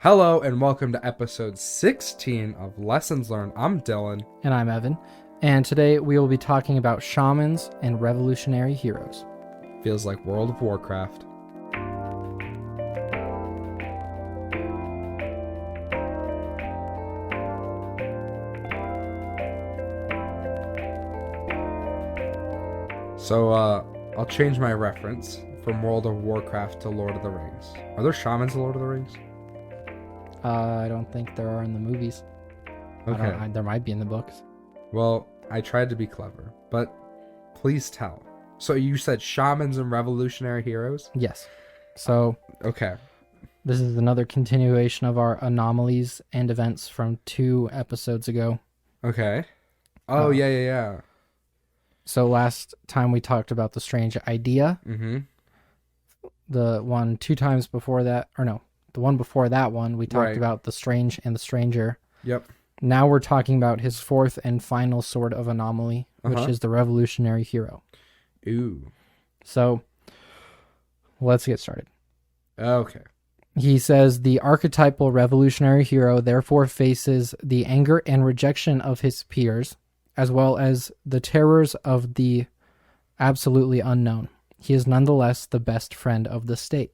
Hello and welcome to episode 16 of Lessons Learned. I'm Dillon. And I'm Evan. And today we will be talking about shamans and revolutionary heroes. Feels like World of Warcraft. So, I'll change my reference from World of Warcraft to Lord of the Rings. Are there shamans in Lord of the Rings? I don't think there are in the movies. Okay. There might be in the books. Well, I tried to be clever, but please tell. So you said shamans and revolutionary heroes? Yes. So Okay. this is another continuation of our anomalies and events from 2 episodes ago. Okay. Oh, yeah. So last time we talked about the strange idea. Mm-hmm. The one 2 times before that, or no, the one before that one, we talked about the strange and the stranger. Yep. Now we're talking about his 4th and final sort of anomaly, which is the revolutionary hero. Ooh. So let's get started. Okay. He says the archetypal revolutionary hero therefore faces the anger and rejection of his peers, as well as the terrors of the absolutely unknown. He is nonetheless the best friend of the state.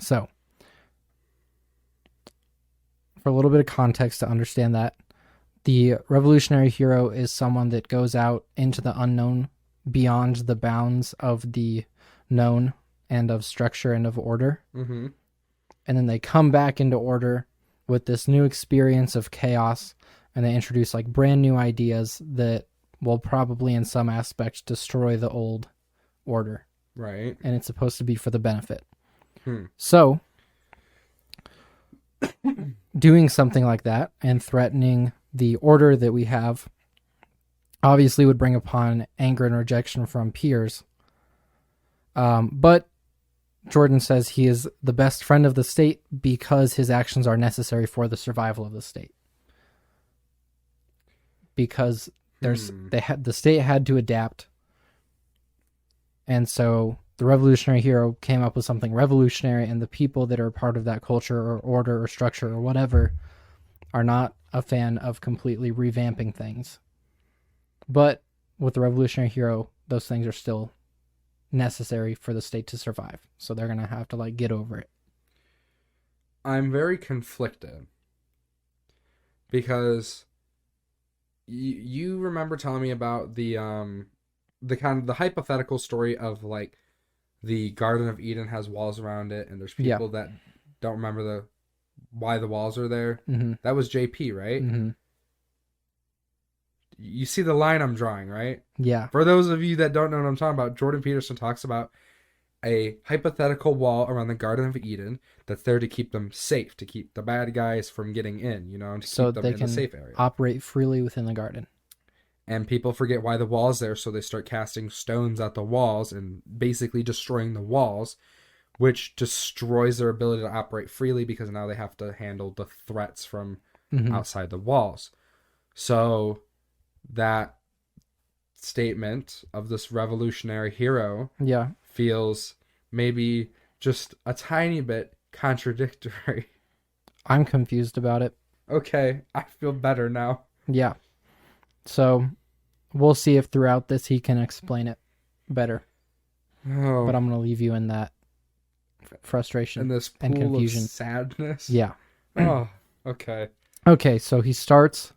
So, for a little bit of context to understand that, the revolutionary hero is someone that goes out into the unknown beyond the bounds of the known and of structure and of order. Mm-hmm. And then they come back into order with this new experience of chaos, and they introduce like brand new ideas that will probably in some aspects destroy the old order. Right. And it's supposed to be for the benefit. Hmm. So, doing something like that and threatening the order that we have obviously would bring upon anger and rejection from peers. But Jordan says he is the best friend of the state because his actions are necessary for the survival of the state. Because the state had to adapt, and so the revolutionary hero came up with something revolutionary, and the people that are part of that culture or order or structure or whatever are not a fan of completely revamping things. But with the revolutionary hero, those things are still necessary for the state to survive. So they're going to have to like get over it. I'm very conflicted because you remember telling me about the kind of the hypothetical story of like the Garden of Eden has walls around it, and there's people that don't remember why the walls are there. Mm-hmm. That was JP, right? Mm-hmm. You see the line I'm drawing, right? Yeah. For those of you that don't know what I'm talking about, Jordan Peterson talks about a hypothetical wall around the Garden of Eden that's there to keep them safe, to keep the bad guys from getting in, and to keep them in the safe area. Operate freely within the garden. And people forget why the wall's there, so they start casting stones at the walls and basically destroying the walls, which destroys their ability to operate freely because now they have to handle the threats from outside the walls. So that statement of this revolutionary hero feels maybe just a tiny bit contradictory. I'm confused about it. Okay, I feel better now. Yeah. So we'll see if throughout this he can explain it better. Oh. But I'm going to leave you in that frustration and this pool and confusion. Of sadness. Yeah. Oh, okay. Okay, so he equates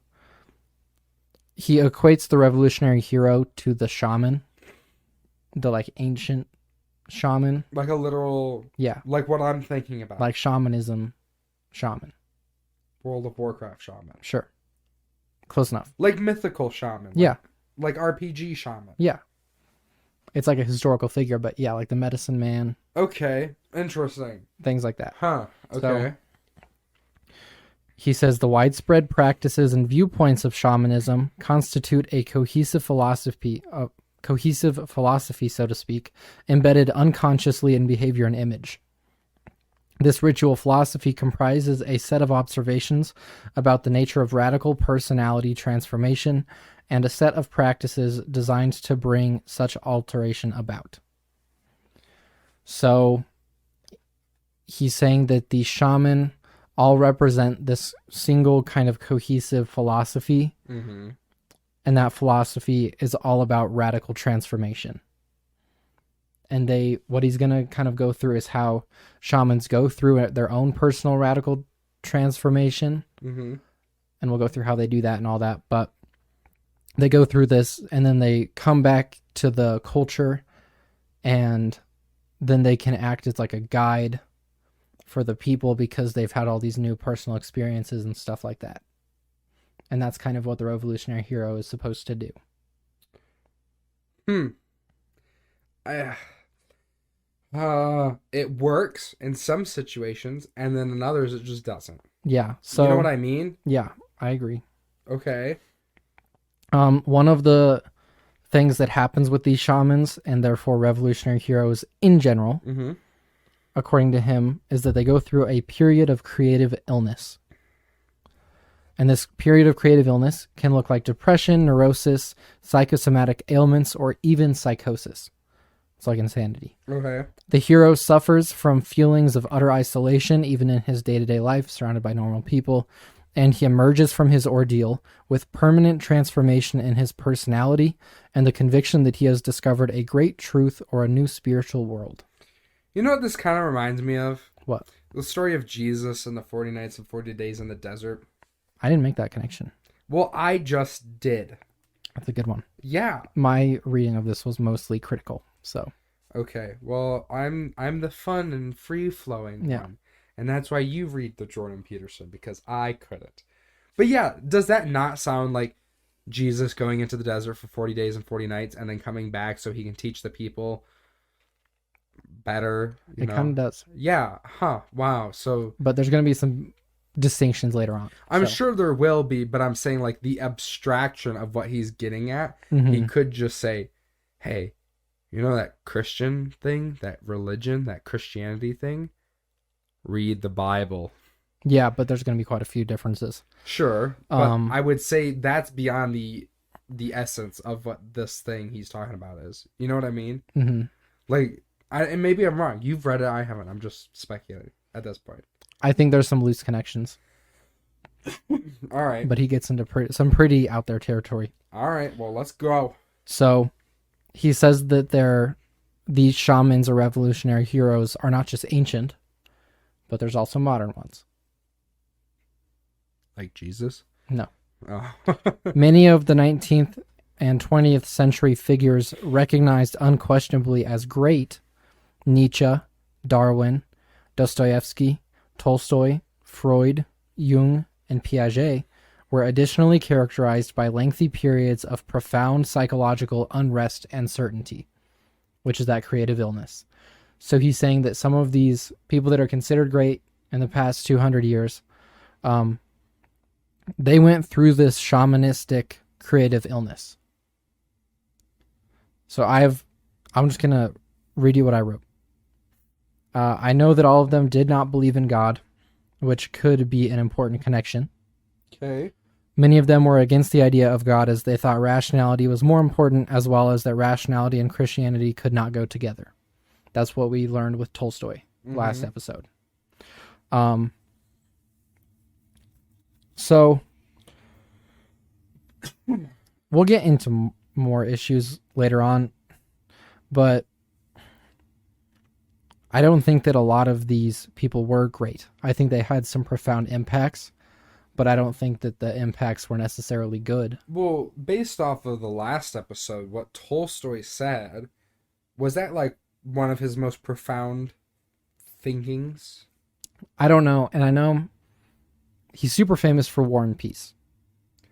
the revolutionary hero to the shaman, the like ancient shaman. Like a literal, like what I'm thinking about. Like shamanism shaman. World of Warcraft shaman. Sure. Close enough. Like mythical shaman. Yeah. Like RPG shaman. Yeah. It's like a historical figure, but yeah, like the medicine man. Okay. Interesting. Things like that. Huh. Okay. So, he says the widespread practices and viewpoints of shamanism constitute a cohesive philosophy, so to speak, embedded unconsciously in behavior and image. This ritual philosophy comprises a set of observations about the nature of radical personality transformation and a set of practices designed to bring such alteration about. So he's saying that the shaman all represent this single kind of cohesive philosophy. Mm-hmm. And that philosophy is all about radical transformation. And what he's going to kind of go through is how shamans go through their own personal radical transformation. Mm-hmm. And we'll go through how they do that and all that. But they go through this and then they come back to the culture, and then they can act as like a guide for the people because they've had all these new personal experiences and stuff like that. And that's kind of what the revolutionary hero is supposed to do. It works in some situations, and then in others it just doesn't. Yeah. So you know what I mean? Yeah, I agree. Okay. One of the things that happens with these shamans and therefore revolutionary heroes in general, mm-hmm. according to him, is that they go through a period of creative illness. And this period of creative illness can look like depression, neurosis, psychosomatic ailments, or even psychosis. It's like insanity. Okay. The hero suffers from feelings of utter isolation, even in his day-to-day life, surrounded by normal people, and he emerges from his ordeal with permanent transformation in his personality and the conviction that he has discovered a great truth or a new spiritual world. You know what this kind of reminds me of? What? The story of Jesus and the 40 nights and 40 days in the desert. I didn't make that connection. Well, I just did. That's a good one. Yeah. My reading of this was mostly critical, so. Okay. Well, I'm the fun and free-flowing one. And that's why you read the Jordan Peterson, because I couldn't. But yeah, does that not sound like Jesus going into the desert for 40 days and 40 nights and then coming back so he can teach the people better? It kind of does. Yeah. Huh. Wow. So. But there's going to be some distinctions later on. I'm sure there will be, but I'm saying like the abstraction of what he's getting at. Mm-hmm. He could just say, hey, you know that Christian thing, that religion, that Christianity thing? Read the Bible. Yeah, but there's going to be quite a few differences. Sure, but I would say that's beyond the essence of what this thing he's talking about is. You know what I mean? Mm-hmm. Like, and maybe I'm wrong. You've read it, I haven't. I'm just speculating at this point. I think there's some loose connections. All right. But he gets into some pretty out there territory. All right, well, let's go. So, he says that these shamans or revolutionary heroes are not just ancient, but there's also modern ones. Like Jesus? No. Oh. Many of the 19th and 20th century figures recognized unquestionably as great, Nietzsche, Darwin, Dostoevsky, Tolstoy, Freud, Jung, and Piaget, were additionally characterized by lengthy periods of profound psychological unrest and certainty, which is that creative illness. So he's saying that some of these people that are considered great in the past 200 years, they went through this shamanistic creative illness. So I'm just going to read you what I wrote. I know that all of them did not believe in God, which could be an important connection. Okay. Many of them were against the idea of God as they thought rationality was more important, as well as that rationality and Christianity could not go together. That's what we learned with Tolstoy last episode. So we'll get into more issues later on, but I don't think that a lot of these people were great. I think they had some profound impacts, but I don't think that the impacts were necessarily good. Well, based off of the last episode, what Tolstoy said, was that like one of his most profound thinkings? I don't know, and I know he's super famous for War and Peace,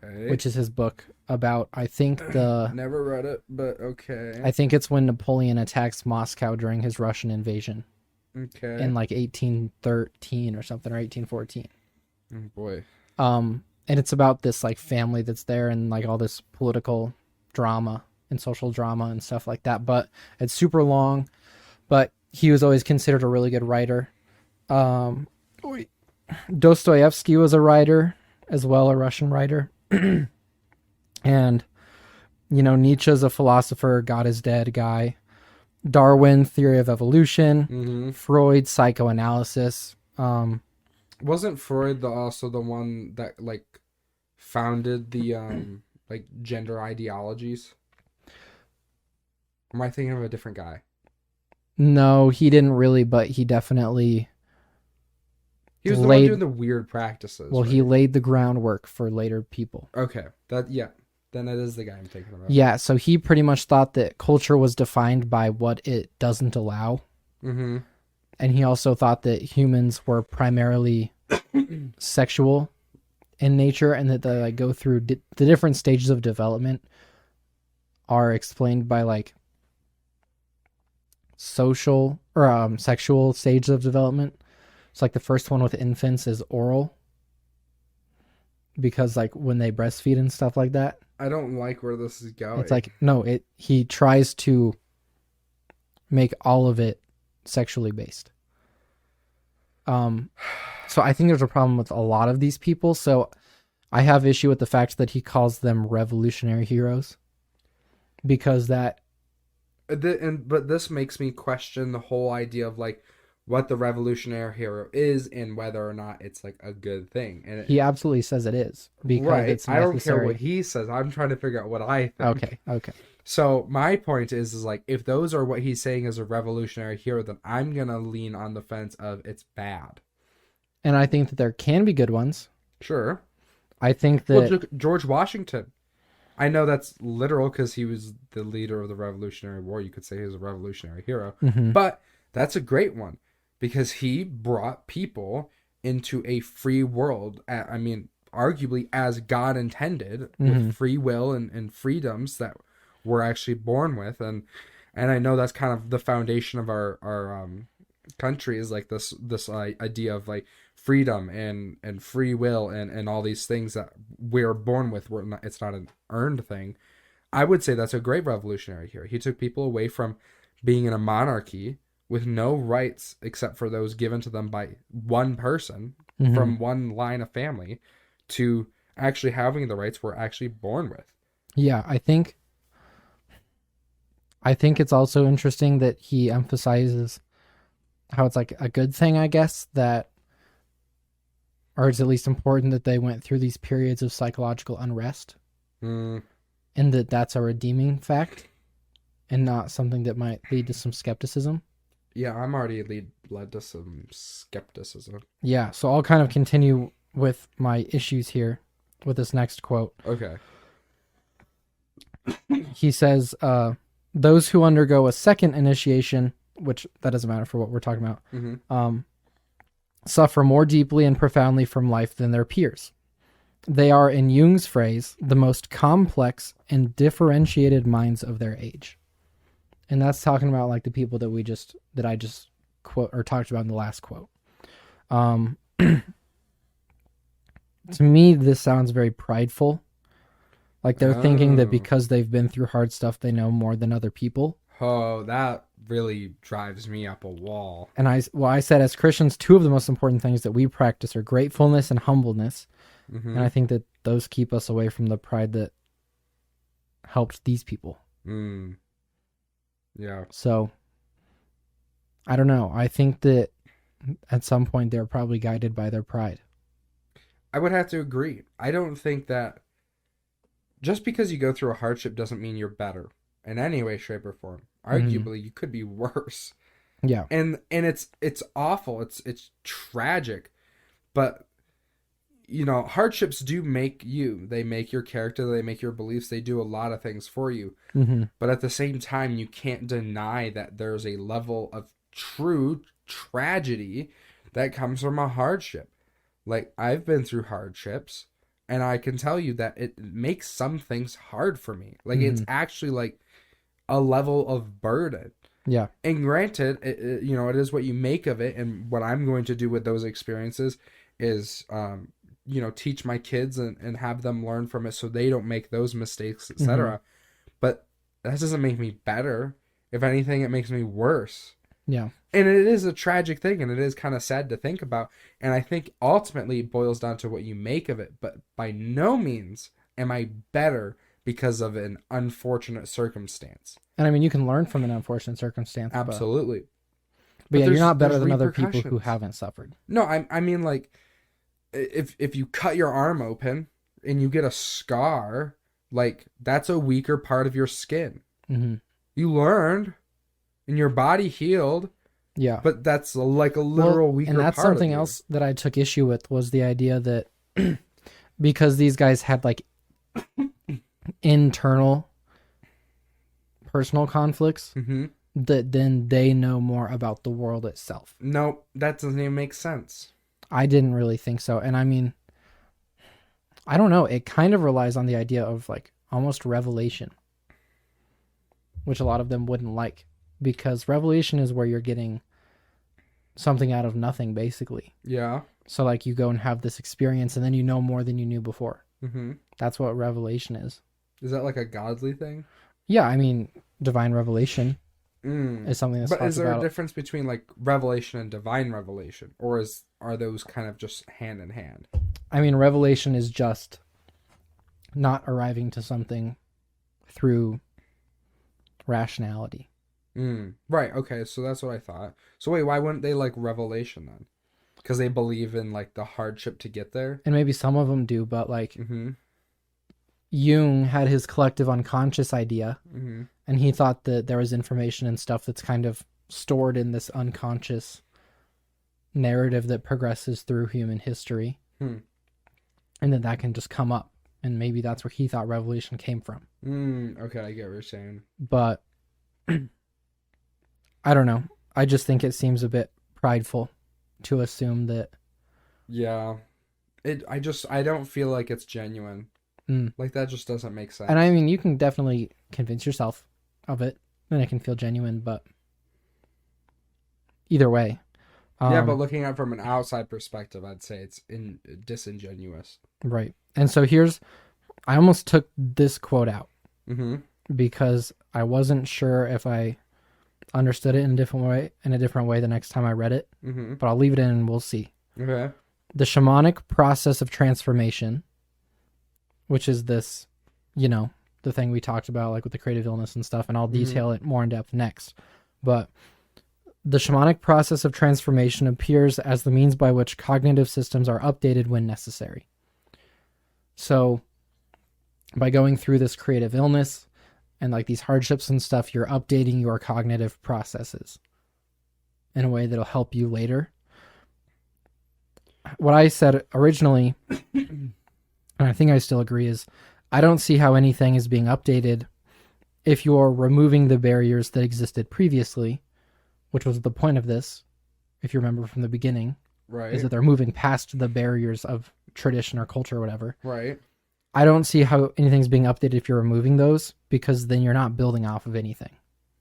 which is his book about, I think never read it, but okay. I think it's when Napoleon attacks Moscow during his Russian invasion. Okay. In like 1813 or something, or 1814. Oh boy. And it's about this like family that's there and like all this political drama and social drama and stuff like that. But it's super long, but he was always considered a really good writer. Dostoevsky was a writer as well, a Russian writer. And, you know, Nietzsche's a philosopher, God is dead guy. Darwin, theory of evolution, Mm-hmm. Freud, psychoanalysis. Wasn't Freud also the one that like founded the like gender ideologies? Or am I thinking of a different guy? No, he didn't really, but he definitely He was the one laid. doing the weird practices. Well, right? he laid the groundwork for later people. Okay, that yeah, then it is the guy I'm thinking about. Yeah, so he pretty much thought that culture was defined by what it doesn't allow. Mm-hmm. And he also thought that humans were primarily sexual in nature, and that they like go through the different stages of development are explained by like social or sexual stages of development. So like the first one with infants is oral, because like when they breastfeed and stuff like that, I don't like where this is going. it's like no, he tries to make all of it sexually based. So I think there's a problem with a lot of these people. So I have issue with the fact that he calls them revolutionary heroes, because that but this makes me question the whole idea of like what the revolutionary hero is and whether or not it's like a good thing. And he absolutely says it is, because right, it's I necessary. don't care what he says. I'm trying to figure out what I think. Okay. So my point is like if those are what he's saying is a revolutionary hero, then I'm gonna lean on the fence of it's bad. And I think that there can be good ones. Sure. I think that Well, George Washington. I know that's literal because he was the leader of the Revolutionary War. You could say he was a revolutionary hero. Mhm. But that's a great one because he brought people into a free world. I mean, arguably as God intended, with free will and freedoms that we're actually born with. And I know that's kind of the foundation of our country is like this idea of like freedom and free will and all these things that we're born with. It's not an earned thing. I would say that's a great revolutionary hero. He took people away from being in a monarchy with no rights except for those given to them by one person from one line of family to actually having the rights we're actually born with. Yeah, I think it's also interesting that he emphasizes how it's like a good thing, I guess, that, or it's at least important that they went through these periods of psychological unrest, and that's a redeeming fact and not something that might lead to some skepticism. Yeah, I'm already led to some skepticism. Yeah, so I'll kind of continue with my issues here with this next quote. Okay. He says, those who undergo a second initiation, which that doesn't matter for what we're talking about, suffer more deeply and profoundly from life than their peers. They are, in Jung's phrase, the most complex and differentiated minds of their age. And that's talking about like the people that I just quote or talked about in the last quote. To me, this sounds very prideful. Like they're thinking that because they've been through hard stuff, they know more than other people. Oh, that really drives me up a wall. And I said, as Christians, two of the most important things that we practice are gratefulness and humbleness. And I think that those keep us away from the pride that helped these people. Yeah. So, I don't know. I think that at some point they're probably guided by their pride. I would have to agree. I don't think that just because you go through a hardship doesn't mean you're better in any way, shape, or form. Arguably, you could be worse. Yeah. And it's awful. It's tragic. But you know, hardships do make you. They make your character, they make your beliefs, they do a lot of things for you. But at the same time, you can't deny that there's a level of true tragedy that comes from a hardship. Like, I've been through hardships, and I can tell you that it makes some things hard for me. Like, it's actually like a level of burden. Yeah. And granted, it is what you make of it. And what I'm going to do with those experiences is, teach my kids and have them learn from it so they don't make those mistakes, etc. But that doesn't make me better. If anything, it makes me worse. Yeah. And it is a tragic thing, and it is kind of sad to think about. And I think ultimately it boils down to what you make of it. But by no means am I better because of an unfortunate circumstance. And I mean, you can learn from an unfortunate circumstance. Absolutely. But yeah, you're not better than other people who repercussions. haven't suffered. No, I mean, like, if you cut your arm open and you get a scar, like, that's a weaker part of your skin. Mm-hmm. You learned, and your body healed. Yeah. But that's like a literal weaker part. And that's something else that I took issue with, was the idea that because these guys had like internal personal conflicts, that then they know more about the world itself. No, that doesn't even make sense. I didn't really think so. And I mean, I don't know. It kind of relies on the idea of like almost revelation, which a lot of them wouldn't like, because revelation is where you're getting something out of nothing, basically. Yeah. So like you go and have this experience and then you know more than you knew before. Mm-hmm. That's what revelation is. Is that like a godly thing? Yeah, I mean, divine revelation is something that's. But is there a difference between like revelation and divine revelation, or are those kind of just hand in hand? I mean, revelation is just not arriving to something through rationality. Right. Okay. So that's what I thought. So wait, why wouldn't they like revelation then? Because they believe in like the hardship to get there. And maybe some of them do, but like Jung had his collective unconscious idea, and he thought that there was information and stuff that's kind of stored in this unconscious narrative that progresses through human history, and that can just come up, and maybe that's where he thought revelation came from. Okay, I get what you're saying. But I don't know. I just think it seems a bit prideful to assume that. Yeah. I don't feel like it's genuine. Like, that just doesn't make sense. And I mean, you can definitely convince yourself of it, and it can feel genuine, but either way. Yeah, but looking at it from an outside perspective, I'd say it's disingenuous. Right. And so I almost took this quote out because I wasn't sure if I understood it in a different way the next time I read it, but I'll leave it in and we'll see. Okay. The shamanic process of transformation, which is this, the thing we talked about, like with the creative illness and stuff, and I'll detail it more in depth next. But the shamanic process of transformation appears as the means by which cognitive systems are updated when necessary. So by going through this creative illness and like these hardships and stuff, you're updating your cognitive processes in a way that'll help you later. What I said originally, and I think I still agree, is I don't see how anything is being updated if you're removing the barriers that existed previously, which was the point of this, if you remember from the beginning. Right. Is that they're moving past the barriers of tradition or culture or whatever. Right. I don't see how anything's being updated if you're removing those, because then you're not building off of anything.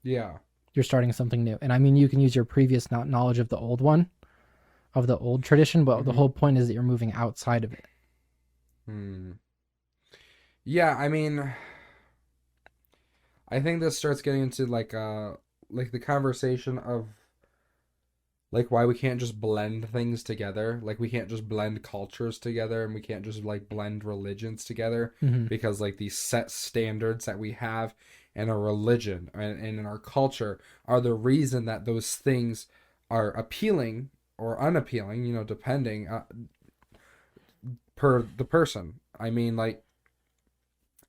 Yeah. You're starting something new. And I mean, you can use your previous knowledge of the old one, of the old tradition, but the whole point is that you're moving outside of it. Yeah, I mean, I think this starts getting into like the conversation of like why we can't just blend things together. Like, we can't just blend cultures together, and we can't just like blend religions together, because like these set standards that we have in our religion and in our culture are the reason that those things are appealing or unappealing, depending per the person. I mean, like,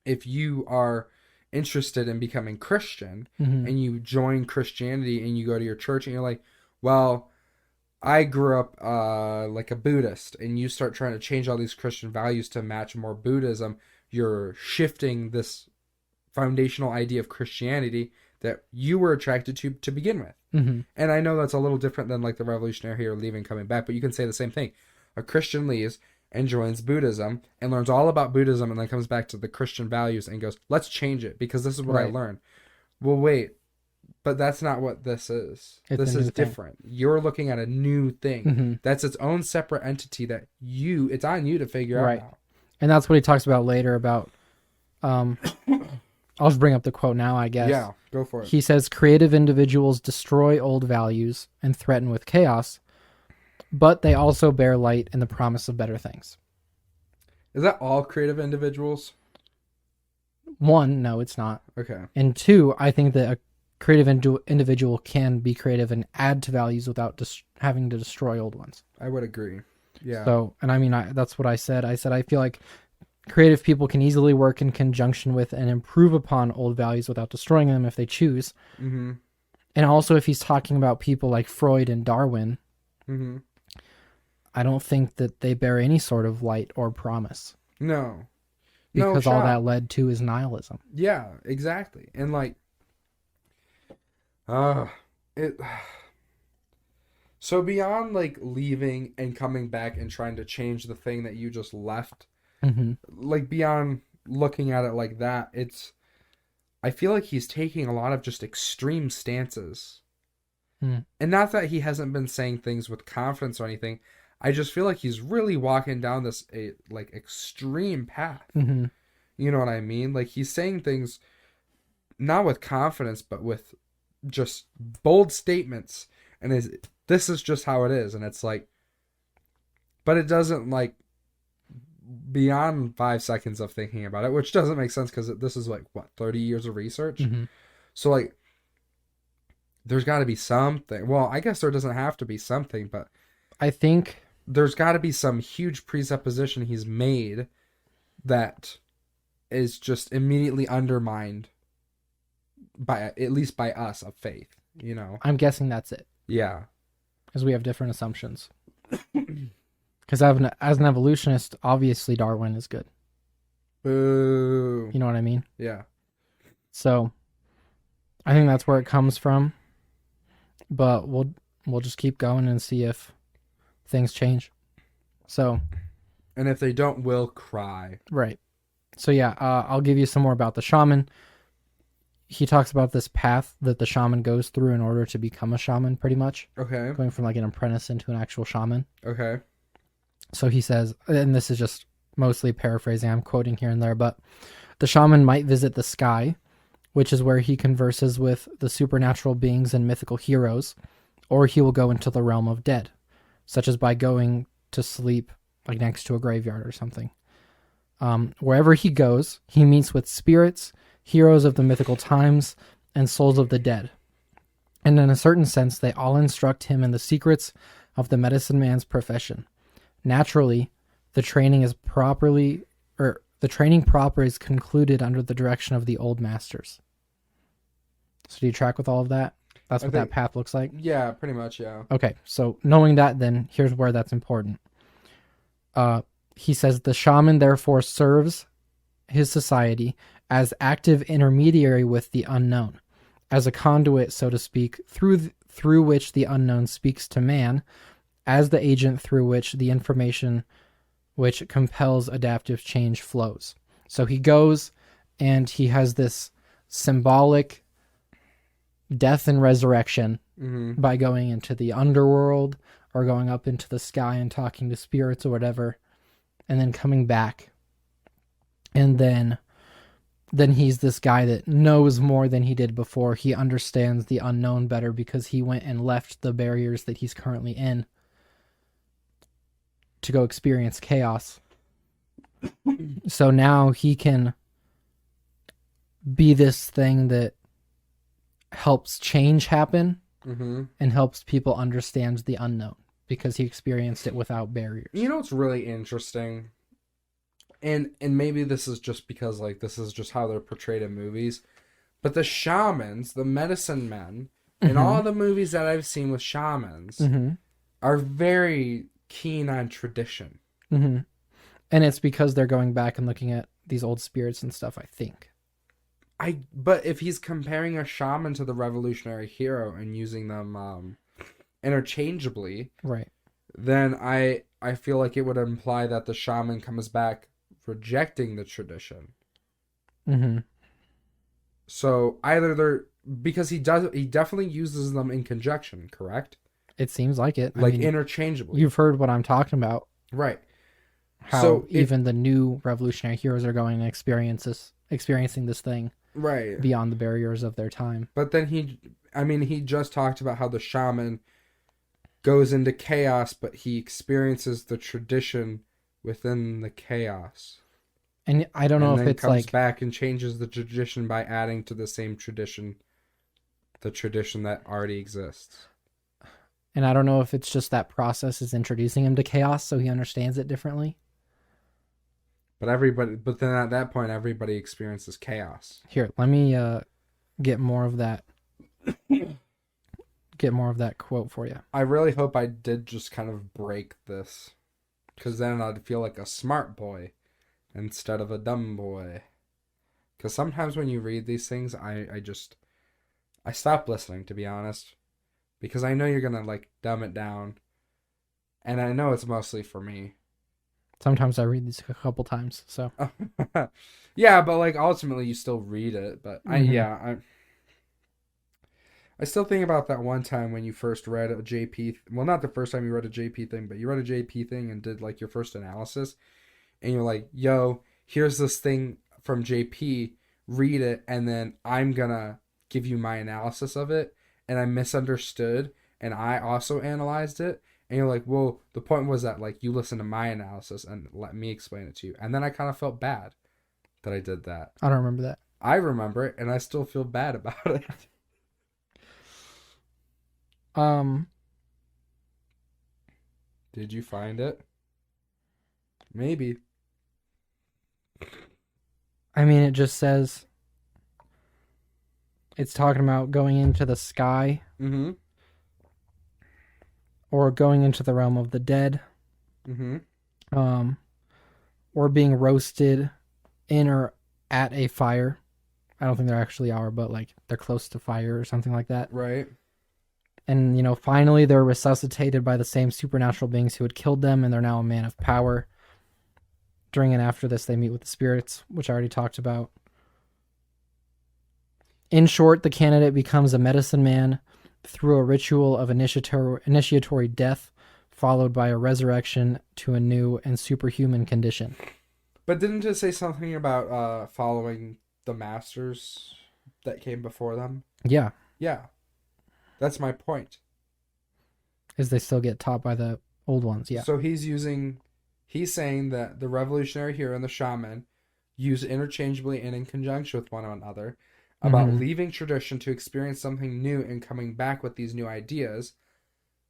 if you are interested in becoming Christian and you join Christianity and you go to your church and you're like, well, I grew up like a Buddhist, and you start trying to change all these Christian values to match more Buddhism, you're shifting this foundational idea of Christianity that you were attracted to begin with. And I know that's a little different than like the revolutionary here leaving, coming back, but you can say the same thing. A Christian leaves and joins Buddhism and learns all about Buddhism, and then comes back to the Christian values and goes, let's change it because this is what I learned. Well, wait, but that's not what this is. This is different. You're looking at a new thing. That's its own separate entity that it's on you to figure out now. And that's what he talks about later about, I'll just bring up the quote now, I guess. Yeah, go for it. He says, creative individuals destroy old values and threaten with chaos, but they also bear light in the promise of better things. Is that all creative individuals? One, no, it's not. Okay. And two, I think that a creative individual can be creative and add to values without having to destroy old ones. I would agree. Yeah. So, and I mean, that's what I said. I said I feel like creative people can easily work in conjunction with and improve upon old values without destroying them if they choose. Mm-hmm. And also, if he's talking about people like Freud and Darwin, Mm-hmm. I don't think that they bear any sort of light or promise. No. Because No all shot. that led to is nihilism. Yeah, exactly. And like it so beyond like leaving and coming back and trying to change the thing that you just left, Mm-hmm. like beyond looking at it like that, I feel like he's taking a lot of just extreme stances. Mm. And not that he hasn't been saying things with confidence or anything. I just feel like he's really walking down this like extreme path. Mm-hmm. You know what I mean? Like he's saying things not with confidence, but with just bold statements. And this is just how it is. And it's like, but it doesn't like beyond 5 seconds of thinking about it, which doesn't make sense because this is like, what, 30 years of research? Mm-hmm. So like, there's got to be something. Well, I guess there doesn't have to be something, but I think there's got to be some huge presupposition he's made that is just immediately undermined by, at least by us, of faith, you know? I'm guessing that's it. Yeah. Because we have different assumptions. Because as an evolutionist, obviously Darwin is good. Boo. You know what I mean? Yeah. So I think that's where it comes from. But we'll just keep going and see if things change. So, And if they don't, we'll cry. right. So yeah, I'll give you some more about the shaman. He talks about this path that the shaman goes through in order to become a shaman, pretty much. Okay. Going from like an apprentice into an actual shaman. Okay. So he says, and this is just mostly paraphrasing, I'm quoting here and there, but the shaman might visit the sky, which is where he converses with the supernatural beings and mythical heroes, or he will go into the realm of dead, such as by going to sleep like next to a graveyard or something. Wherever he goes, he meets with spirits, heroes of the mythical times, and souls of the dead. And in a certain sense, they all instruct him in the secrets of the medicine man's profession. Naturally, the training proper is concluded under the direction of the old masters. So do you track with all of that? That's what that path looks like? Yeah, pretty much, yeah. Okay, so knowing that, then here's where that's important. He says the shaman therefore serves his society as active intermediary with the unknown, as a conduit, so to speak, through which the unknown speaks to man, as the agent through which the information which compels adaptive change flows. So he goes and he has this symbolic death and resurrection by going into the underworld or going up into the sky and talking to spirits or whatever, and then coming back. And then he's this guy that knows more than he did before. He understands the unknown better because he went and left the barriers that he's currently in to go experience chaos. So now he can be this thing that helps change happen and helps people understand the unknown because he experienced it without barriers. You know what's really interesting? And maybe this is just because like this is just how they're portrayed in movies, but the shamans, the medicine men, in all the movies that I've seen with shamans are very keen on tradition. And it's because they're going back and looking at these old spirits and stuff, I think. But if he's comparing a shaman to the revolutionary hero and using them interchangeably, right, then I feel like it would imply that the shaman comes back rejecting the tradition. So either because he definitely uses them in conjunction, correct? It seems like it. Like, I mean, interchangeably. You've heard what I'm talking about. Right. How so even the new revolutionary heroes are going and experiencing this thing. Right. Beyond the barriers of their time. But then he just talked about how the shaman goes into chaos, but he experiences the tradition within the chaos. And I don't know and if then it's comes like back and changes the tradition by adding to the same tradition, the tradition that already exists. and I don't know if it's just that process is introducing him to chaos so he understands it differently. But then at that point, everybody experiences chaos. Here, let me get more of that quote for you. I really hope I did just kind of break this, because then I'd feel like a smart boy instead of a dumb boy. Because sometimes when you read these things, I stop listening, to be honest, because I know you're gonna like dumb it down, and I know it's mostly for me. Sometimes I read these a couple times, so. Yeah, but like ultimately you still read it. But Mm-hmm. I still think about that one time when you first read a JP. Well, not the first time you read a JP thing, but you read a JP thing and did like your first analysis, and you're like, "Yo, here's this thing from JP. Read it, and then I'm gonna give you my analysis of it." And I misunderstood, and I also analyzed it. And you're like, "Well, the point was that like you listened to my analysis and let me explain it to you." And then I kind of felt bad that I did that. I don't remember that. I remember it, and I still feel bad about it. Did you find it? Maybe. I mean, it just says it's talking about going into the sky Mm-hmm. or going into the realm of the dead, Mm-hmm. or being roasted in or at a fire. I don't think they actually are, but like they're close to fire or something like that. Right. And, you know, finally they're resuscitated by the same supernatural beings who had killed them, and they're now a man of power. During and after this, they meet with the spirits, which I already talked about. In short, the candidate becomes a medicine man through a ritual of initiatory death, followed by a resurrection to a new and superhuman condition. But didn't it say something about following the masters that came before them? Yeah, Yeah. That's my point. as they still get taught by the old ones, yeah. So he's saying that the revolutionary hero and the shaman use interchangeably and in conjunction with one another about leaving tradition to experience something new and coming back with these new ideas,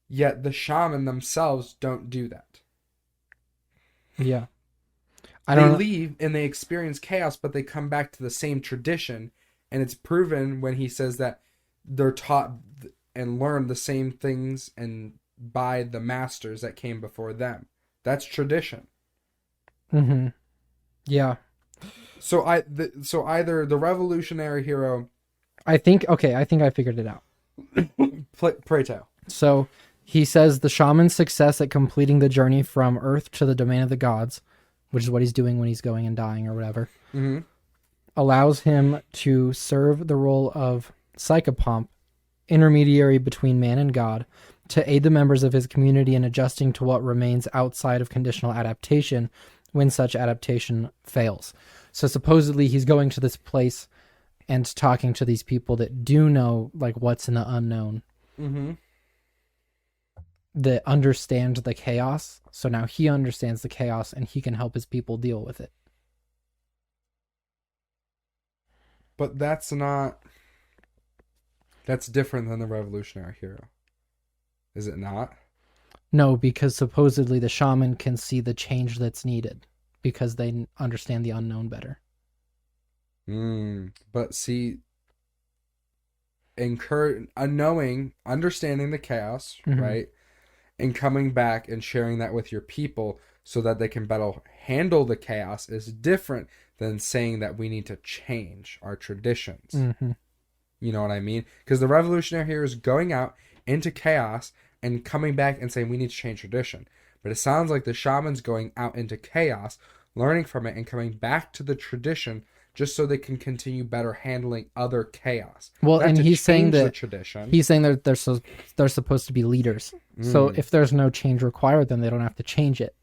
yet the shaman themselves don't do that. Yeah. They leave and they experience chaos, but they come back to the same tradition, and it's proven when he says that they're taught and learn the same things and by the masters that came before them. That's tradition. Mm-hmm. Yeah. So either the revolutionary hero. I think I figured it out. Pray tell. So he says the shaman's success at completing the journey from Earth to the domain of the gods, which is what he's doing when he's going and dying or whatever, allows him to serve the role of psychopomp, intermediary between man and God, to aid the members of his community in adjusting to what remains outside of conditional adaptation when such adaptation fails. So supposedly he's going to this place and talking to these people that do know like what's in the unknown. That understand the chaos. So now he understands the chaos and he can help his people deal with it. But that's different than the revolutionary hero. Is it not? No, because supposedly the shaman can see the change that's needed because they understand the unknown better. But see, understanding the chaos, right? And coming back and sharing that with your people so that they can better handle the chaos is different than saying that we need to change our traditions. You know what I mean? Because the revolutionary hero is going out into chaos and coming back and saying we need to change tradition. But it sounds like the shaman's going out into chaos, learning from it, and coming back to the tradition just so they can continue better handling other chaos. Well, and he's saying that tradition. He's saying that they're supposed to be leaders. So if there's no change required, then they don't have to change it.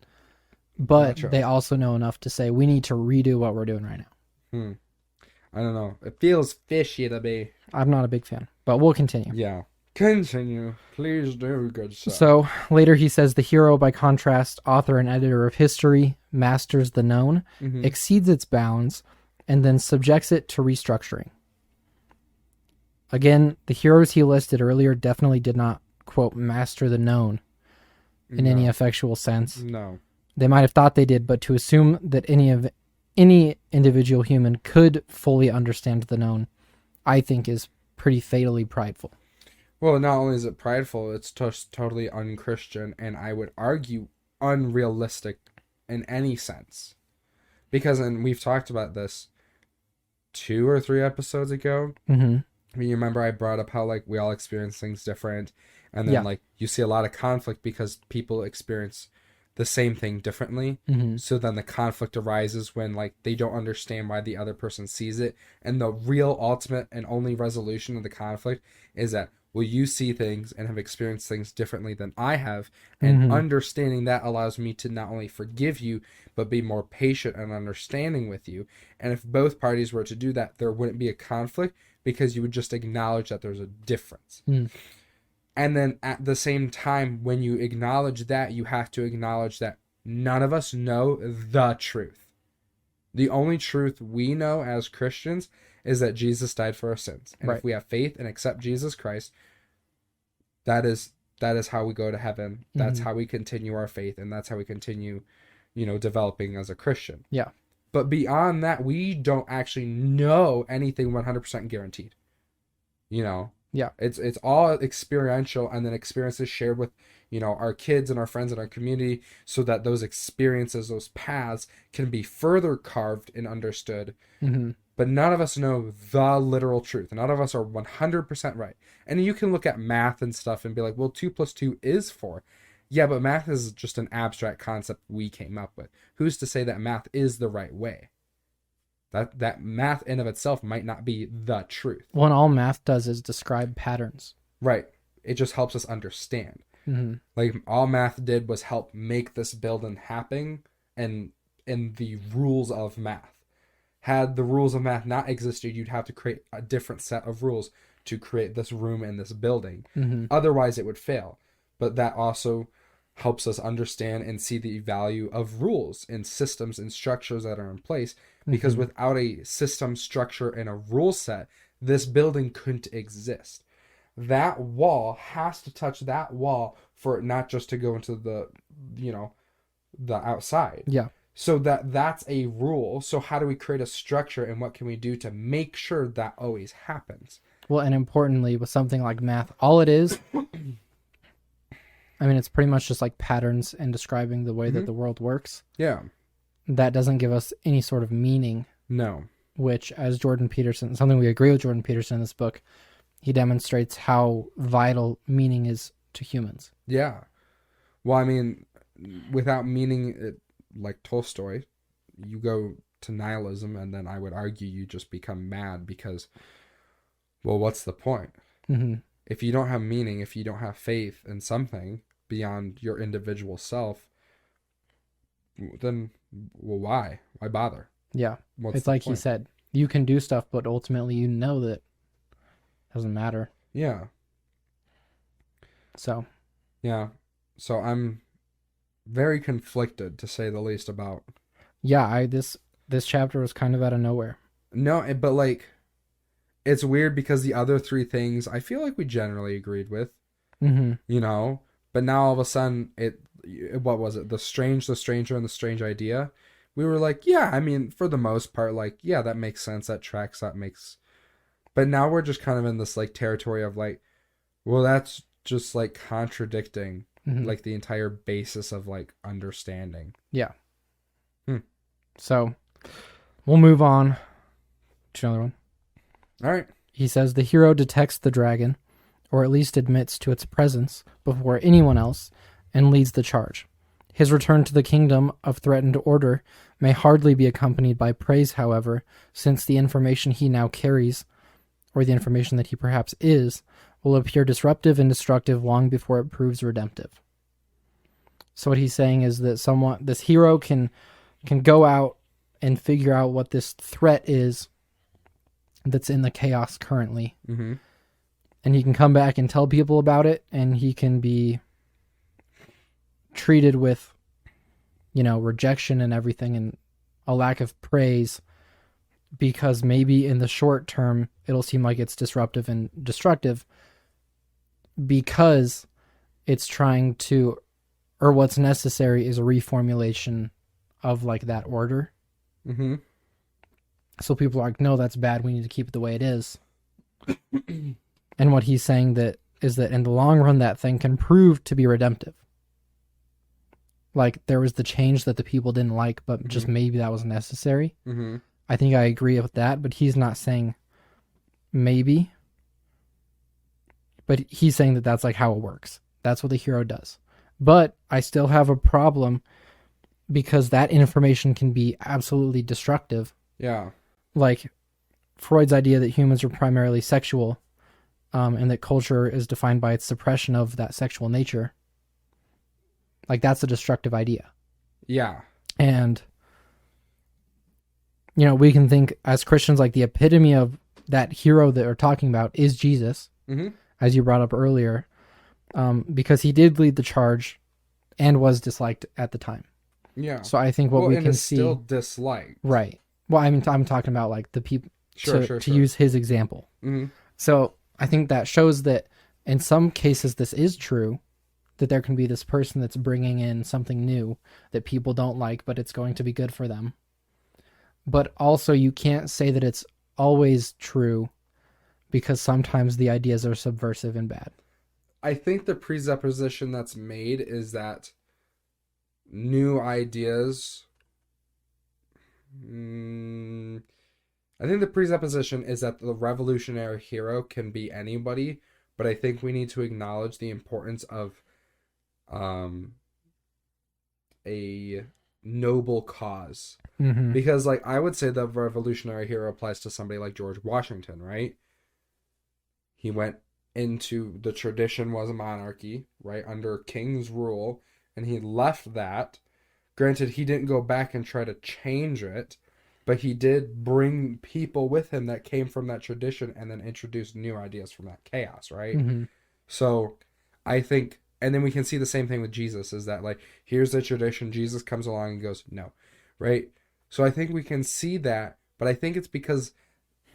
But they also know enough to say we need to redo what we're doing right now. I don't know. It feels fishy to me. I'm not a big fan, but we'll continue. Yeah. Continue. Please do, good sir. So later he says the hero, by contrast, author and editor of history, masters the known, exceeds its bounds, and then subjects it to restructuring. Again, the heroes he listed earlier definitely did not, quote, master the known in any effectual sense. No. They might have thought they did, but to assume that any individual human could fully understand the known, I think is pretty fatally prideful. Well, not only is it prideful, it's just totally unchristian, and I would argue unrealistic in any sense. Because, and we've talked about this 2 or 3 episodes ago. Mm-hmm. I mean, you remember I brought up how, like, we all experience things different, and then, like, you see a lot of conflict because people experience the same thing differently. Mm-hmm. So then the conflict arises when, like, they don't understand why the other person sees it, and the real ultimate and only resolution of the conflict is that, well, you see things and have experienced things differently than I have, and understanding that allows me to not only forgive you, but be more patient and understanding with you. And if both parties were to do that, there wouldn't be a conflict, because you would just acknowledge that there's a difference. And then at the same time, when you acknowledge that, you have to acknowledge that none of us know the truth. The only truth we know as Christians is that Jesus died for our sins. And if we have faith and accept Jesus Christ, that is how we go to heaven. That's how we continue our faith, and that's how we continue, developing as a Christian. Yeah. But beyond that, we don't actually know anything 100% guaranteed. Yeah. It's all experiential, and then experiences shared with, our kids and our friends and our community, so that those experiences, those paths can be further carved and understood. But none of us know the literal truth. None of us are 100% right. And you can look at math and stuff and be like, well, 2 + 2 is 4. Yeah, but math is just an abstract concept we came up with. Who's to say that math is the right way? That math in of itself might not be the truth. Well, and all math does is describe patterns. Right. It just helps us understand. Like, all math did was help make this building happen, and in the rules of math. Had the rules of math not existed, you'd have to create a different set of rules to create this room in this building. Otherwise, it would fail. But that also helps us understand and see the value of rules and systems and structures that are in place. Because without a system, structure, and a rule set, this building couldn't exist. That wall has to touch that wall for it not just to go into the outside. Yeah. So that's a rule. So how do we create a structure, and what can we do to make sure that always happens? Well, and importantly, with something like math, all it is, it's pretty much just like patterns and describing the way that the world works. Yeah. That doesn't give us any sort of meaning. No. Which, as Jordan Peterson, something we agree with Jordan Peterson in this book, he demonstrates how vital meaning is to humans. Yeah. Well, without meaning, like Tolstoy, you go to nihilism, and then I would argue you just become mad because, well, what's the point? If you don't have meaning, if you don't have faith in something beyond your individual self, then, well, why? Why bother? Yeah. It's like he said, you can do stuff, but ultimately you know that it doesn't matter. Yeah. So. Yeah. So I'm very conflicted, to say the least, about. Yeah, this chapter was kind of out of nowhere. No, but like, it's weird because the other 3 things I feel like we generally agreed with. But now all of a sudden what was it? The strange, the stranger, and the strange idea. We were like, yeah, for the most part, like, yeah, that makes sense. That tracks. That makes. But now we're just kind of in this like territory of like, well, that's just like contradicting like the entire basis of like understanding. Yeah. So we'll move on to another one. All right. He says the hero detects the dragon, or at least admits to its presence before anyone else, and leads the charge. His return to the kingdom of threatened order may hardly be accompanied by praise, however, since the information he now carries, or the information that he perhaps is, will appear disruptive and destructive long before it proves redemptive. So what he's saying is that this hero can go out and figure out what this threat is that's in the chaos currently. And he can come back and tell people about it, and he can be treated with, rejection and everything, and a lack of praise, because maybe in the short term it'll seem like it's disruptive and destructive because it's trying to, or what's necessary is a reformulation of like that order. Mm-hmm. So people are like, no, that's bad. We need to keep it the way it is. And what he's saying that is that in the long run, that thing can prove to be redemptive. Like there was the change that the people didn't like, but just maybe that was necessary. Mm-hmm. I think I agree with that, but he's not saying maybe. But he's saying that that's like how it works. That's what the hero does. But I still have a problem because that information can be absolutely destructive. Yeah. Like Freud's idea that humans are primarily sexual, and that culture is defined by its suppression of that sexual nature. Like that's a destructive idea. Yeah. And, we can think as Christians, like the epitome of that hero that we're talking about is Jesus, as you brought up earlier, because he did lead the charge and was disliked at the time. Yeah. So I think what we can see, still disliked. Right. Well, I mean, I'm talking about like the people to Sure. use his example. Mm-hmm. So I think that shows that in some cases this is true, that there can be this person that's bringing in something new that people don't like, but it's going to be good for them. But also you can't say that it's always true because sometimes the ideas are subversive and bad. I think the presupposition that's made is that new ideas... I think the presupposition is that the revolutionary hero can be anybody, but I think we need to acknowledge the importance of a noble cause. Mm-hmm. Because, like, I would say the revolutionary hero applies to somebody like George Washington, right? He went into, the tradition was a monarchy, right, under king's rule, and he left that. Granted, he didn't go back and try to change it, but he did bring people with him that came from that tradition and then introduced new ideas from that chaos, right? Mm-hmm. So I think, and then we can see the same thing with Jesus, is that like, here's the tradition, Jesus comes along and goes, no, right? So I think we can see that, but I think it's because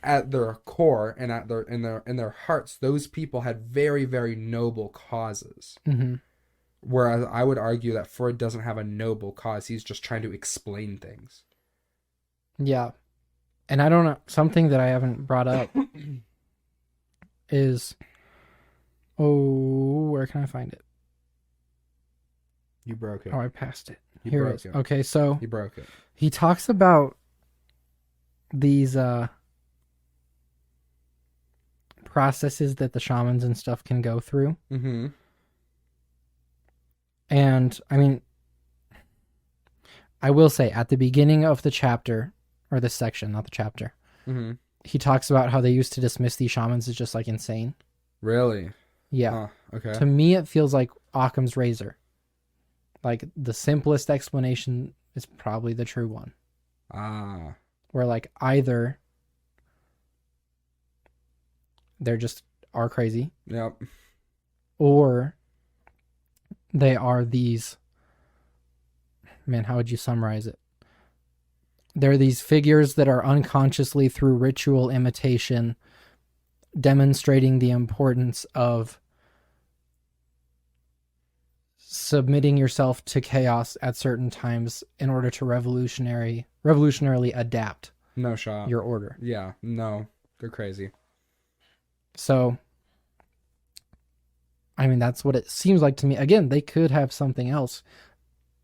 at their core and at their in their hearts, those people had very, very noble causes. Mm-hmm. Whereas I would argue that Freud doesn't have a noble cause. He's just trying to explain things. Yeah. And I don't know, something that I haven't brought up is, where can I find it? You broke it. Oh, I passed it. You Here broke it is. it. Okay, so You broke it. he talks about these processes that the shamans and stuff can go through. Mm-hmm. And I mean, I will say at the beginning of the chapter, or this section, not the chapter, he talks about how they used to dismiss these shamans as just like insane. Really? Yeah. Okay. To me, it feels like Occam's razor. Like the simplest explanation is probably the true one. Ah. Where like either they're just are crazy. Yep. Or they are these, man, how would you summarize it? They're these figures that are unconsciously, through ritual imitation, demonstrating the importance of submitting yourself to chaos at certain times in order to revolutionarily adapt No shot. your order. Yeah. No. They're crazy. So, I mean, that's what it seems like to me. Again, they could have something else.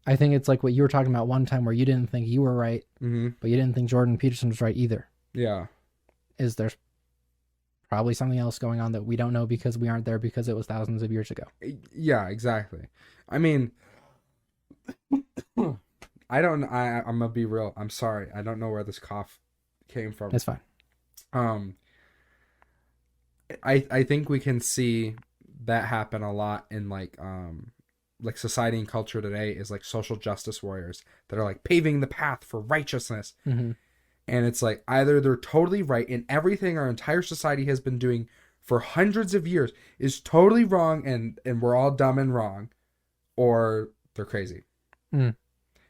I think it's like what you were talking about one time where you didn't think you were right, but you didn't think Jordan Peterson was right either. Yeah. Is there's probably something else going on that we don't know because we aren't there because it was thousands of years ago. Yeah, exactly. I mean, I'm going to be real. I'm sorry. I don't know where this cough came from. It's fine. I think we can see that happen a lot in like society and culture today, is like social justice warriors that are like paving the path for righteousness. Mm-hmm. And it's like either they're totally right and everything our entire society has been doing for hundreds of years is totally wrong and we're all dumb and wrong, or they're crazy. Mm.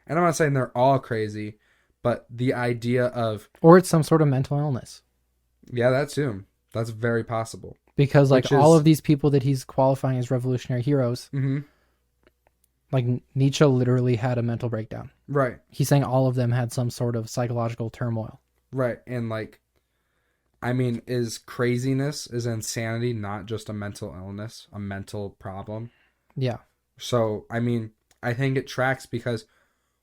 And I'm not saying they're all crazy, but the idea of, Or it's some sort of mental illness. yeah, that too. That's very possible. Because like Which all is, of these people that he's qualifying as revolutionary heroes, mm-hmm, like Nietzsche literally had a mental breakdown. right, He's saying all of them had some sort of psychological turmoil. right. And like, I mean, is craziness, is insanity not just a mental illness, a mental problem? Yeah. So, I mean, I think it tracks because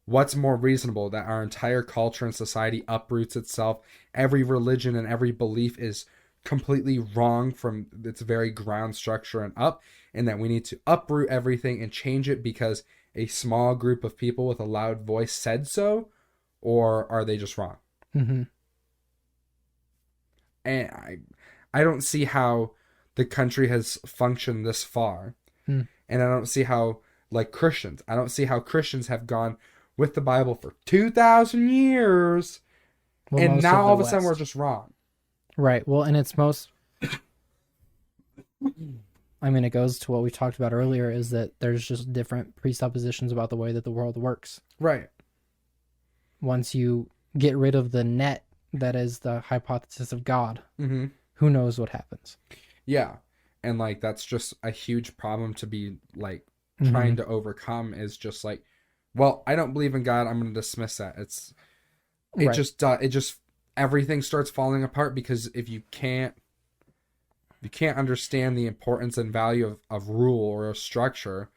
what's more reasonable that our entire culture and society uproots itself? Every religion and every belief is completely wrong from its very ground structure and up, and that we need to uproot everything and change it because a small group of people with a loud voice said so? Or are they just wrong? Mm-hmm. And I don't see how the country has functioned this far. Mm. And I don't see how, like Christians, I don't see how Christians have gone with the Bible for 2,000 years. Well, And most now the all of a sudden West. we're just wrong. Right. Well, and it's most. I mean, it goes to what we talked about earlier: is that there's just different presuppositions about the way that the world works. Right. Once you get rid of the net that is the hypothesis of God, Mm-hmm. who knows what happens? Yeah. And like that's just a huge problem to be like Mm-hmm. trying to overcome, is just like, well, I don't believe in God, I'm going to dismiss that. It Right. just everything starts falling apart because if you can't understand the importance and value of rule or a structure,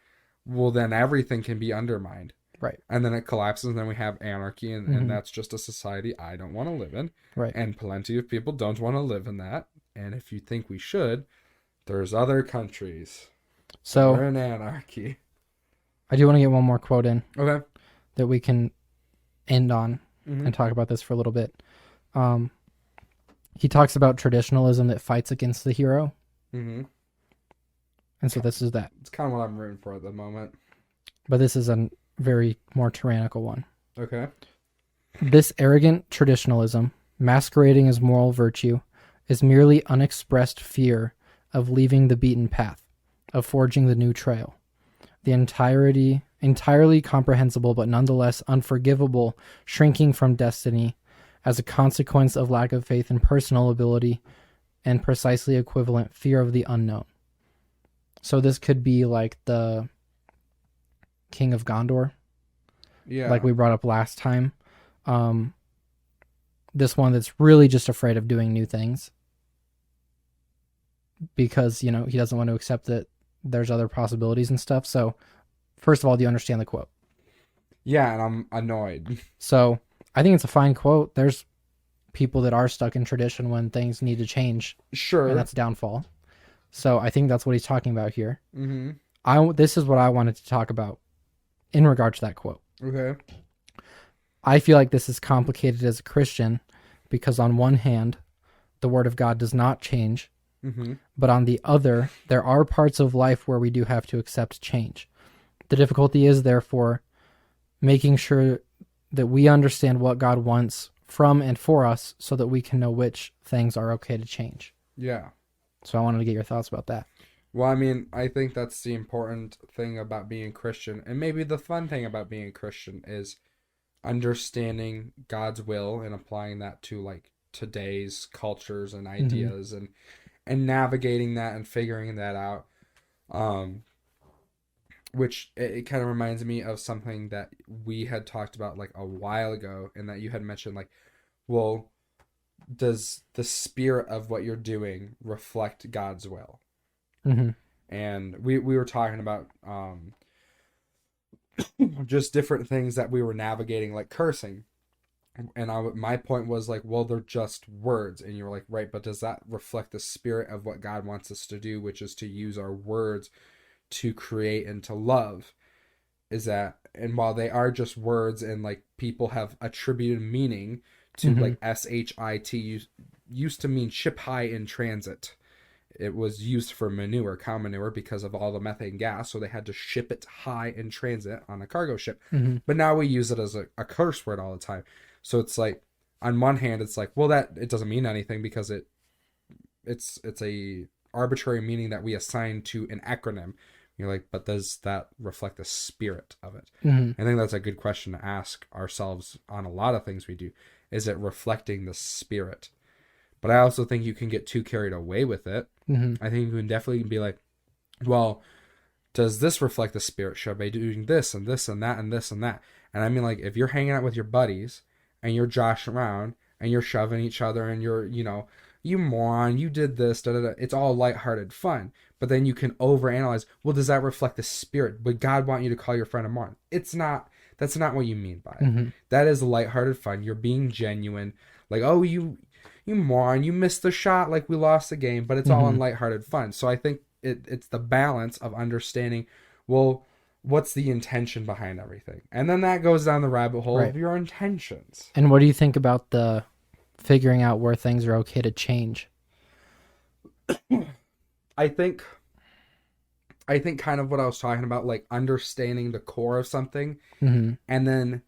well then everything can be undermined. Right. And then it collapses, and then we have anarchy, and, Mhm. and that's just a society I don't want to live in. Right. And plenty of people don't want to live in that. And if you think we should, there's other countries that are So in anarchy. I do want to get one more quote in Okay. that we can end on Mm-hmm. and talk about this for a little bit. He talks about traditionalism that fights against the hero. Mm-hmm. And so this is that. It's kind of what I'm rooting for at the moment. But this is a very more tyrannical one. Okay. This arrogant traditionalism, masquerading as moral virtue, is merely unexpressed fear of leaving the beaten path, of forging the new trail. The entirely comprehensible but nonetheless unforgivable shrinking from destiny as a consequence of lack of faith in personal ability and precisely equivalent fear of the unknown. So this could be like the King of Gondor, Yeah. like we brought up last time. This one that's really just afraid of doing new things because, he doesn't want to accept that there's other possibilities and stuff. So first of all, do you understand the quote? Yeah, and I'm annoyed. So I think it's a fine quote. There's people that are stuck in tradition when things need to change, Sure. and that's downfall. So I think that's what he's talking about here. Mm-hmm. This is what I wanted to talk about in regard to that quote. Okay. I feel like this is complicated as a Christian because on one hand, the word of God does not change, Mm-hmm. but on the other, there are parts of life where we do have to accept change. The difficulty is, therefore, making sure that we understand what God wants from and for us so that we can know which things are okay to change. Yeah. So I wanted to get your thoughts about that. Well, I mean, I think that's the important thing about being Christian, and maybe the fun thing about being Christian is understanding God's will and applying that to like today's cultures and ideas, and navigating that and figuring that out. Which it kind of reminds me of something that we had talked about like a while ago, and that you had mentioned, like, well, does the spirit of what you're doing reflect God's will? Mm-hmm. And we were talking about just different things that we were navigating, like cursing. And my point was like, well, they're just words. And you were like, right, but does that reflect the spirit of what God wants us to do, which is to use our words to create and to love? Is that, and while they are just words and like people have attributed meaning to, like shit used to mean ship high in transit. It was used for manure, cow manure, because of all the methane gas, so they had to ship it high in transit on a cargo ship. But now we use it as a curse word all the time. So it's like, on one hand, it's like, well, that it doesn't mean anything because it's a arbitrary meaning that we assign to an acronym, You're like, but does that reflect the spirit of it? Mm-hmm. I think that's a good question to ask ourselves on a lot of things we do. Is it reflecting the spirit? But I also think you can get too carried away with it. Mm-hmm. I think you can definitely be like, well, does this reflect the spirit? Should I be doing this and this and that and this and that? And I mean, like, if you're hanging out with your buddies and you're joshing around and you're shoving each other and you're, you moron, you did this, da da da. It's all lighthearted fun. But then you can overanalyze, well, does that reflect the spirit? Would God want you to call your friend a moron? It's not. That's not what you mean by it. Mm-hmm. That is lighthearted fun. You're being genuine. Like, oh, you moron, you missed the shot, like we lost the game, but it's all in lighthearted fun. So I think it's the balance of understanding, well, what's the intention behind everything? And then that goes down the rabbit hole of your intentions. And what do you think about the figuring out where things are okay to change? I think kind of what I was talking about, like understanding the core of something, and then,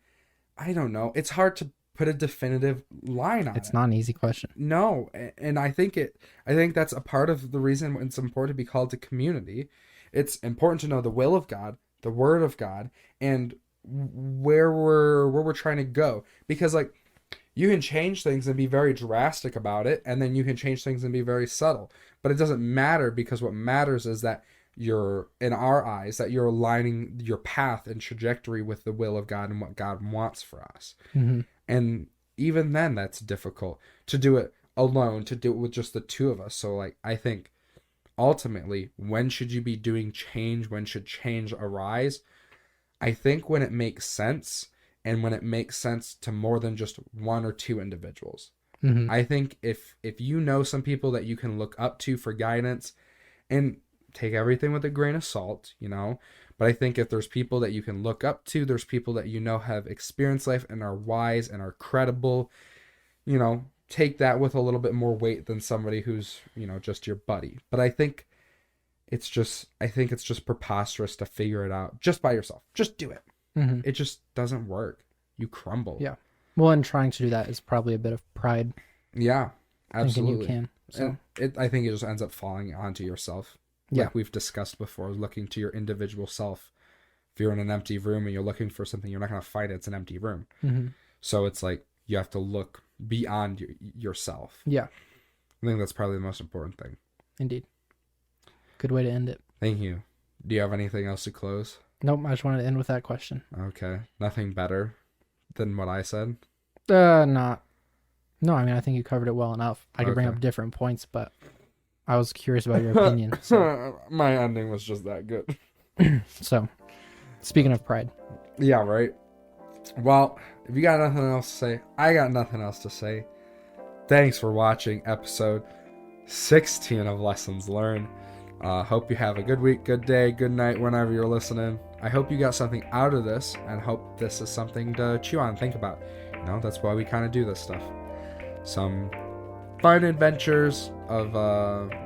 I don't know, it's hard to put a definitive line on it. It's not an easy question. No, and I think that's a part of the reason it's important to be called to community. It's important to know the will of God, the word of God, and where we're trying to go. Because, like, you can change things and be very drastic about it, and then you can change things and be very subtle. But it doesn't matter, because what matters is that you're, in our eyes, that you're aligning your path and trajectory with the will of God and what God wants for us. Mm-hmm. And even then, that's difficult to do it alone, to do it with just the two of us. So, like, I think ultimately, when should you be doing change? When should change arise? I think when it makes sense, and when it makes sense to more than just one or two individuals. Mm-hmm. I think if you know some people that you can look up to for guidance, and take everything with a grain of salt, but I think if there's people that you can look up to, there's people that have experienced life and are wise and are credible, take that with a little bit more weight than somebody who's, just your buddy. But I think it's just preposterous to figure it out just by yourself. Just do it. Mm-hmm. It just doesn't work. You crumble. Yeah. Well, and trying to do that is probably a bit of pride. Yeah, absolutely. Thinking you can. So I think it just ends up falling onto yourself. Yeah. Like we've discussed before, looking to your individual self. If you're in an empty room and you're looking for something, you're not going to find it. It's an empty room. Mm-hmm. So it's like you have to look beyond yourself. Yeah. I think that's probably the most important thing. Indeed. Good way to end it. Thank you. Do you have anything else to close? Nope, I just wanted to end with that question. Okay. Nothing better than what I said? Not. No, I mean, I think you covered it well enough. I could bring up different points, but I was curious about your opinion. So. My ending was just that good. So, speaking of pride. Yeah, right. Well, if you got nothing else to say, I got nothing else to say. Thanks for watching episode 16 of Lessons Learned. Hope you have a good week, good day, good night, whenever you're listening. I hope you got something out of this, and hope this is something to chew on and think about. That's why we kind of do this stuff. Some fun adventures of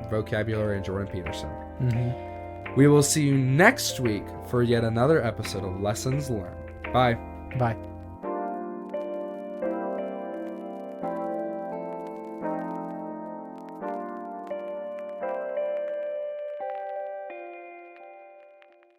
vocabulary and Jordan Peterson. Mm-hmm. We will see you next week for yet another episode of Lessons Learned. Bye. Bye.